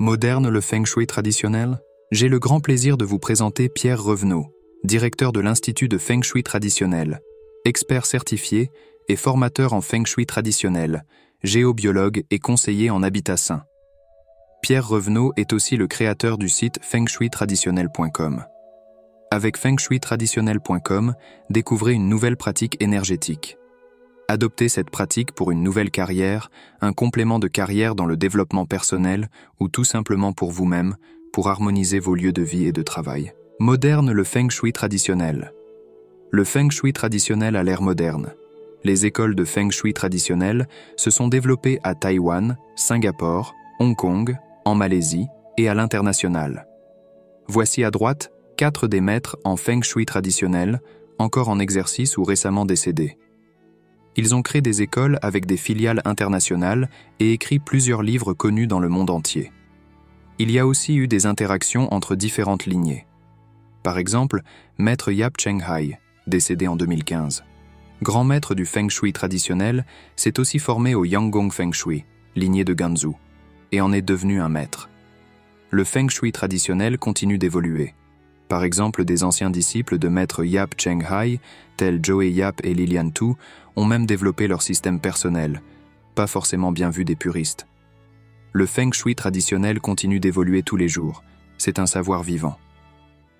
Moderne le Feng Shui traditionnel? J'ai le grand plaisir de vous présenter Pierre Revenot, directeur de l'Institut de Feng Shui traditionnel, expert certifié et formateur en Feng Shui traditionnel, géobiologue et conseiller en habitat sain. Pierre Revenot est aussi le créateur du site fengshuitraditionnel.com. Avec fengshuitraditionnel.com, découvrez une nouvelle pratique énergétique. Adoptez cette pratique pour une nouvelle carrière, un complément de carrière dans le développement personnel ou tout simplement pour vous-même, pour harmoniser vos lieux de vie et de travail. Moderne le Feng Shui traditionnel. Le Feng Shui traditionnel a l'ère moderne. Les écoles de Feng Shui traditionnel se sont développées à Taïwan, Singapour, Hong Kong, en Malaisie et à l'international. Voici à droite 4 des maîtres en Feng Shui traditionnel, encore en exercice ou récemment décédés. Ils ont créé des écoles avec des filiales internationales et écrit plusieurs livres connus dans le monde entier. Il y a aussi eu des interactions entre différentes lignées. Par exemple, Maître Yap Cheng Hai, décédé en 2015. Grand maître du Feng Shui traditionnel, s'est aussi formé au Yanggong Feng Shui, lignée de Ganzhou, et en est devenu un maître. Le Feng Shui traditionnel continue d'évoluer. Par exemple, des anciens disciples de maître Yap Cheng Hai, tels Joey Yap et Lilian Tu, ont même développé leur système personnel, pas forcément bien vu des puristes. Le Feng Shui traditionnel continue d'évoluer tous les jours. C'est un savoir vivant.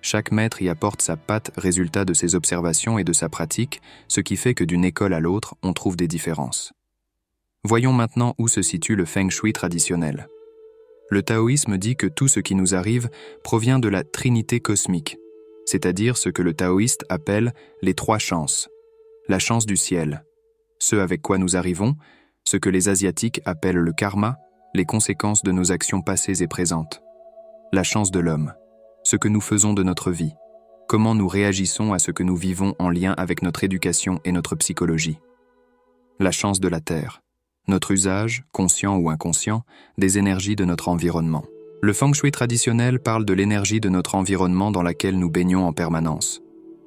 Chaque maître y apporte sa patte, résultat de ses observations et de sa pratique, ce qui fait que d'une école à l'autre, on trouve des différences. Voyons maintenant où se situe le Feng Shui traditionnel. Le taoïsme dit que tout ce qui nous arrive provient de la trinité cosmique, c'est-à-dire ce que le taoïste appelle les 3 chances. La chance du ciel, ce avec quoi nous arrivons, ce que les asiatiques appellent le karma, les conséquences de nos actions passées et présentes. La chance de l'homme, ce que nous faisons de notre vie, comment nous réagissons à ce que nous vivons en lien avec notre éducation et notre psychologie. La chance de la terre, notre usage, conscient ou inconscient, des énergies de notre environnement. Le Feng Shui traditionnel parle de l'énergie de notre environnement dans laquelle nous baignons en permanence.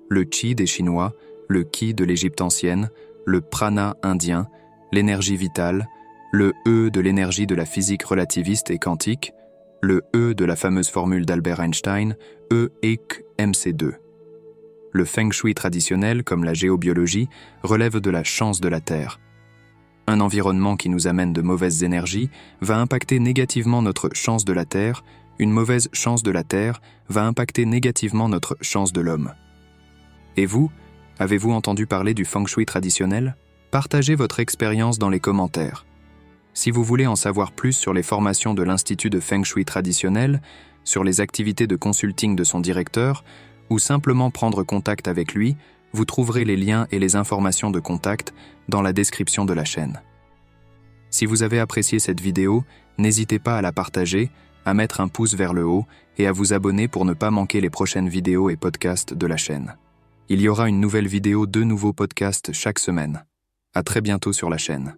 Le Qi des Chinois, le Qi de l'Égypte ancienne, le Prana indien, l'énergie vitale, le E de l'énergie de la physique relativiste et quantique, le E de la fameuse formule d'Albert Einstein, E = mc2. Le Feng Shui traditionnel, comme la géobiologie, relève de la chance de la Terre. Un environnement qui nous amène de mauvaises énergies va impacter négativement notre chance de la Terre, une mauvaise chance de la Terre va impacter négativement notre chance de l'homme. Et vous, avez-vous entendu parler du Feng Shui traditionnel? Partagez votre expérience dans les commentaires. Si vous voulez en savoir plus sur les formations de l'Institut de Feng Shui traditionnel, sur les activités de consulting de son directeur, ou simplement prendre contact avec lui, vous trouverez les liens et les informations de contact dans la description de la chaîne. Si vous avez apprécié cette vidéo, n'hésitez pas à la partager, à mettre un pouce vers le haut et à vous abonner pour ne pas manquer les prochaines vidéos et podcasts de la chaîne. Il y aura une nouvelle vidéo, 2 nouveaux podcasts chaque semaine. À très bientôt sur la chaîne.